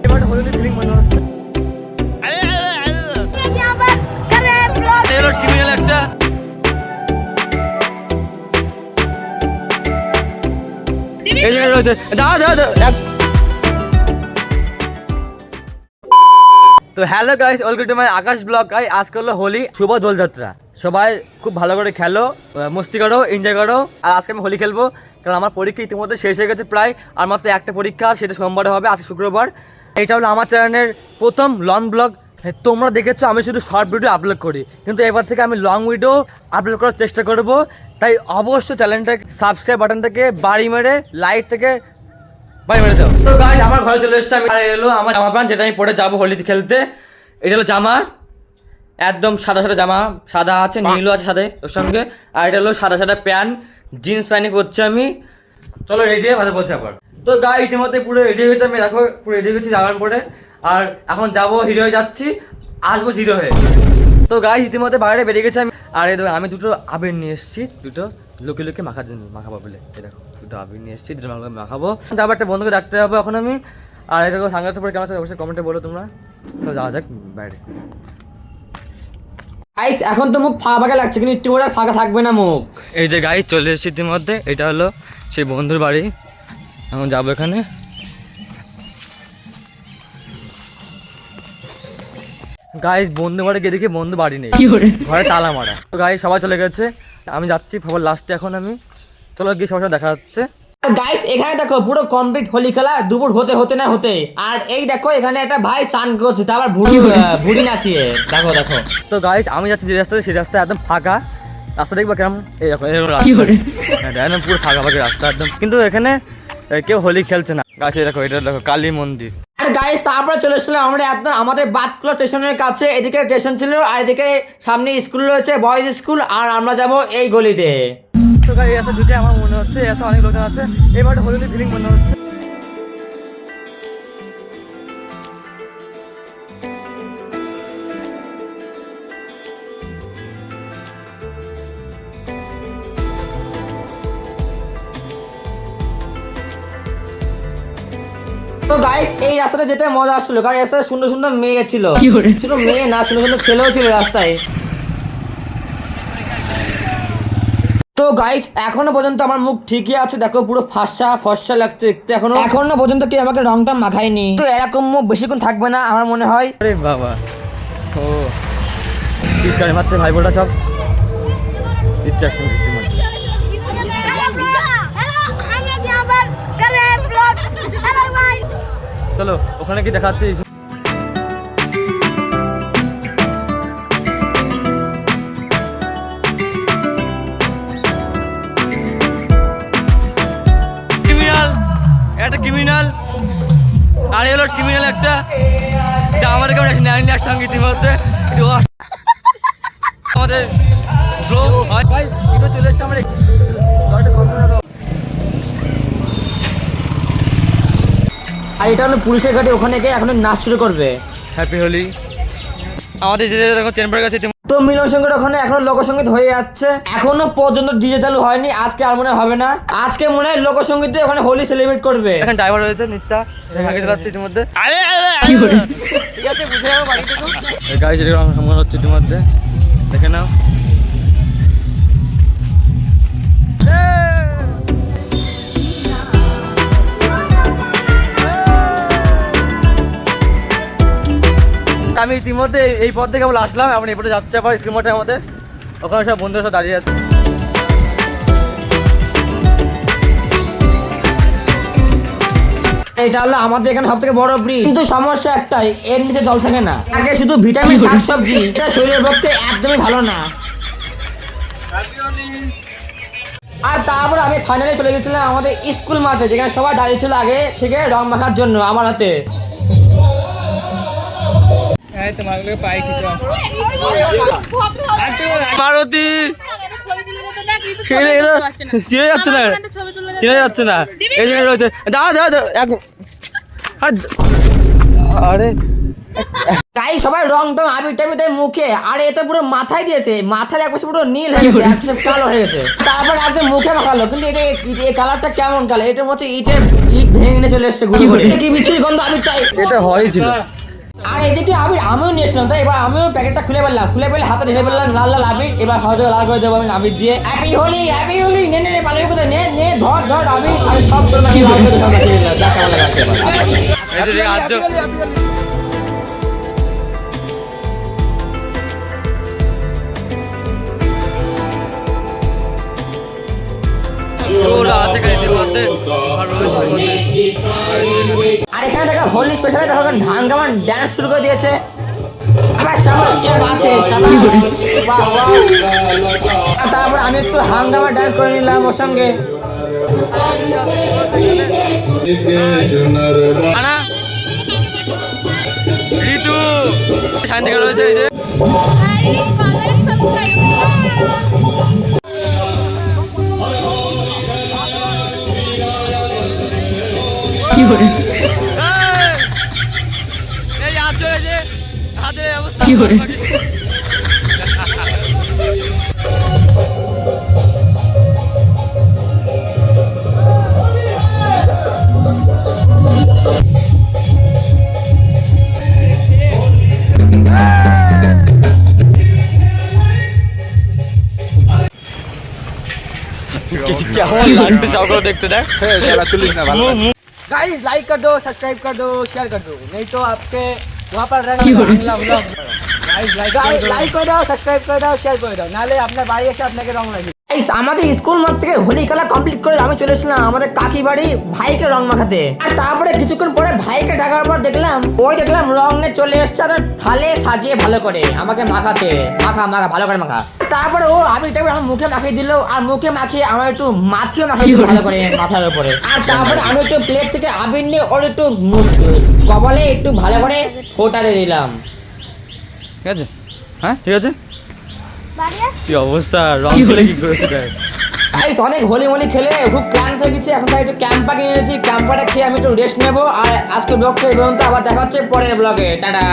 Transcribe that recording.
এবার হোলি ফিলিং মনে হচ্ছে। এলো ক্রিমিনাল একটা। এই জায়গায় রয়েছে তো hello guys, welcome to my Akash blog. Guy আজ করলো হোলি, শুভ দোলযাত্রা। সবাই খুব ভালো করে খেলো, মস্তি করো, এনজয় করো। আর আজকে আমি হোলি খেলবো কারণ আমার পরীক্ষা ইতিমধ্যে শেষ হয়ে গেছে প্রায়, আর মাত্র একটা পরীক্ষা, সেটা সোমবারে হবে, আজকে শুক্রবার। এটা হলো আমার চ্যানেলের প্রথম লং ব্লগ। তোমরা দেখেছো আমি শুধু শর্ট ভিডিও আপলোড করি, কিন্তু এবার থেকে আমি লং ভিডিও আপলোড করার চেষ্টা করব। তাই অবশ্যই চ্যানেলটাকে সাবস্ক্রাইব বাটনটাকে বাড়ি মেরে লাইকটাকে বাড়ি মেরে দাও। তো গাইস আমার ঘরে চলে এসেছে, আমি এলো আমার জামা প্যান্ট যেটা আমি পরে যাবো হোলিতে খেলতে। এটা হলো জামা, একদম সাদা সাদা জামা, সাদা আছে নীলও আছে সাথে ওর সঙ্গে। আর এটা হলো সাদা সাদা প্যান্ট, জিন্স প্যান্ট পরছি আমি। চলো রেডি হয়ে কথা বলছি আবার। তো গাই ইতিমধ্যে পুরো রেডি হয়ে গেছে, আমি দেখো পুরো রেডি হয়ে গেছি যাওয়ার পরে। আর এখন যাবো হিরো হয়ে যাচ্ছি, আসবো জিরো হয়ে। তো গাই ইতিমধ্যে বাইরে বেরিয়ে গেছে আমি। আর এই দেখো আমি দুটো আবির নিয়ে এসেছি, দুটো লোকে লোকে মাখার জন্য, মাখাবো বলে। এই দেখো দুটো আবির নিয়ে এসেছি, দুটো মাখাবো। যাবো একটা বন্ধুকে ডাকতে যাবো এখন আমি। আর এই দেখো সাংঘাতিক পরে কেমন আছে অবশ্যই কমেন্টে বলো তোমরা। তো যাওয়া যাক বাইরে। গাইস এখন তো মুখ ফাঁকা ফাঁকা লাগছে, কিন্তু একটু করে ফাঁকা থাকবে না মুখ। এই যে গাইস চলে এসেছি ইতিমধ্যে, এটা হলো সেই বন্ধুর বাড়ি। এখন যাবো এখানে। গাইস বন্ধু বাড়ি গিয়ে দেখি বন্ধু বাড়ি নেই, ঘরে তালা মারা। তো গাইস সবাই চলে গেছে, আমি যাচ্ছি খবর লাস্টে এখন আমি। চলো গিয়ে সবার সাথে দেখা যাচ্ছে। গাইস এখানে দেখো পুরো কমপ্লিট হোলি খেলা দুপুর হতে হতে না হতে। আর এই দেখো এখানে একটা ভাই স্নান করছে, তারপর ভুড়ি নাচিয়ে দেখো দেখো। তো গাইস আমি যাচ্ছি যে রাস্তায়, সেই রাস্তা একদম ফাঁকা রাস্তা, দেখবা কেমন এরকম রাস্তা, একদম পুরো ফাঁকা ফাঁকা রাস্তা একদম। কিন্তু এখানে কেউ হোলি খেলছে না। গাছ দেখো, এটা দেখো কালী মন্দির। আর গাইস তারপরে চলে এসেছিলাম আমরা একদম আমাদের বাতকুলা স্টেশনের কাছে। এদিকে স্টেশন ছিল আর এদিকে সামনে স্কুল রয়েছে, বয়েজ স্কুল। আর আমরা যাব এই গলিতে। তো গাইস এই রাস্তা ঢুকে আমার মনে হচ্ছে এই রাস্তা অনেক লোকজন আছে, এবার হোলি ফিলিং মনে হচ্ছে। তো গাইস এই রাস্তাটা যেতে মজা আসছিল, কারণ রাস্তায় সুন্দর সুন্দর মেয়ে ছিল, শুধু মেয়ে না সুন্দর সুন্দর ছেলেও ছিল রাস্তায়। তো গাইস এখনো পর্যন্ত আমার মুখ ঠিকই আছে, দেখো পুরো ফর্সা লাগছে দেখতে। এখনো পর্যন্ত কেউ আমাকে রংটা মাখায়নি। তো এরকম মুখ বেশিক্ষণ থাকবে না আমার মনে হয়। আরে বাবা, ও চিৎকার মারছে ভাই বোনটা সব চিৎকার শুনছে। চলো ওখানে কি দেখাচ্ছি। ক্রিমিনাল, একটা ক্রিমিনাল। আর এলো ক্রিমিনাল একটা, যা আমাদের কেমন নাইন একসঙ্গে ইতিমধ্যে আমাদের ব্রো ভাই চলে এসছে। আমরা আর এটা হলো পুলিশের গাড়ি, ওখানে গিয়ে এখন নাচ শুরু করবে। হ্যাপি হোলি। আমাদের যে দেখো চেম্বার কাছে তো মিলন সঙ্গীত ওখানে এখনো লোকসঙ্গীত হয়ে যাচ্ছে, এখনো পর্যন্ত ডিজে চালু হয়নি। আজকে আর মনে হবে না, আজকে মনে হয় লোকসঙ্গীতে ওখানে হোলি সেলিব্রেট করবে। এখন ড্রাইভার রয়েছে নিত্যা, আগে চালাচ্ছে ইতিমধ্যে। ঠিক আছে বুঝে যাবো বাড়ি থেকে। গাড়ি যেরকম মনে হচ্ছে ইতিমধ্যে, দেখে নাও। আমি ইতিমধ্যে এই পথ থেকে কেবল আসলাম, এখন এই পথে যাচ্ছে আবার স্কুল মাঠে আমাদের। ওখানে সব বন্ধুরা সব দাঁড়িয়ে আছে। এটা হলো আমাদের এখানে সব থেকে বড় ব্রিজ, কিন্তু সমস্যা একটাই, এর নিচে জল থাকে না। আগে শুধু ভিটামিন শাকসবজি, এটা শরীরের পক্ষে একদমই ভালো না। আর তারপর আমি ফাইনালি চলে গেছিলাম আমাদের স্কুল মাঠে, যেখানে সবাই দাঁড়িয়ে ছিল আগে থেকে রং মাখার জন্য আমার হাতে। মারুতি চিনে যাচ্ছে না, চিনে যাচ্ছে না। এই জায়গায় রয়েছে, দাঁড়া দাঁড়া। আরে গাইস সবাই রং টং আবির টাবির দেয় মুখে, আর এতে পুরো মাথায় দিয়েছে, মাথার এক পাশে পুরো নীল হয়ে গেছে, এক পাশে কালো হয়ে গেছে। তারপর একদম মুখে মাখালো, কিন্তু এটা এই কালারটা কেমন কালার? এটার মধ্যে ইট ভেঙে নিয়ে চলে এসছে ঘুরে ঘুরে। এটা কি বিচ্ছিরি গন্ধ আবিরটাই। এটা হয়ই ছিল। আর এদিকে আমিও নিয়েছিলাম, তাই এবার আমিও প্যাকেটটা খুলে ফেললাম, খুলে ফেলে হাতে ঢেলে ফেললাম লাল লাল আবির। এবার হয়তো লাল করে দেবো আমি আবির দিয়ে। Happy Holi, happy Holi. নে নে পালাবি কোথায়? নে নে ধর ধর আবির, আর সব তোর মাঝে লাল করে সব রাখিয়ে দিলাম। যা কেমন লাগে এই যে আজ ওরা আছে গাড়িতে মধ্যে আর আর এখানে দেখো হোলি স্পেশালে দেখো ঢাঙ্গামান ডান্স শুরু করে দিয়েছে। আবার শাবাশ কে বাতে শাবাশ, বাহ বাহ। আর তারপর আমি একটু হাঙ্গামা ডান্স করে নিলাম ওর সঙ্গে। আনা ঋতু শান্তি করা হয়েছে এই যে কি করে এই হাত চলেছে, হাতের অবস্থা কি করে? কেমন লাগছে সবগুলো দেখতে দেখ। गाइस लाइक कर दो, सब्सक्राइब कर दो, शेयर कर दो, नहीं तो आपके वहाँ पर लाइक कर दो, सब्सक्राइब कर दो, शेयर कर दो, नाले আপনার বাড়ি এসে আপনাকে রং লাগবে। গাইস আমাদের স্কুল মাঠ থেকে হোলি খেলা কমপ্লিট করে আমি চলে এসেছিলাম আমাদের কাকি বাড়ি ভাইকে রং মাখাতে। আর তারপরে কিছুক্ষণ পরে ভাইকে ডাকার পর দেখলাম রং নিয়ে চলে এসছে আর থালে সাজিয়ে ভালো করে আমাকে মাখাতে। মাখা ভালো করে মাখা। তারপরে ও আবিরটা আমার মুখে মাখিয়ে দিল, আর মুখে মাখিয়ে আমার একটু মাছিও মাখিয়ে দিল ভালো করে মাথার উপরে। আর তারপরে আমি একটু প্লেট থেকে আবির নিয়ে ওর একটু কপালে একটু ভালো করে ফোঁটা দিয়ে দিলাম। ঠিক আছে, হ্যাঁ ঠিক আছে। কি অবস্থা, রং খেলে কি করেছে দেখ। গাইস অনেক হোলি খেলে খুব ক্লান্ত হয়ে গেছি, এখন তাই একটু ক্যাম্পা কিনে নিয়েছি। ক্যাম্পাটা খেয়ে আমি একটু রেস্ট নেবো। আর আজকে ব্লগটা এই পর্যন্ত, আবার দেখা হচ্ছে পরের ব্লগে। টাটা।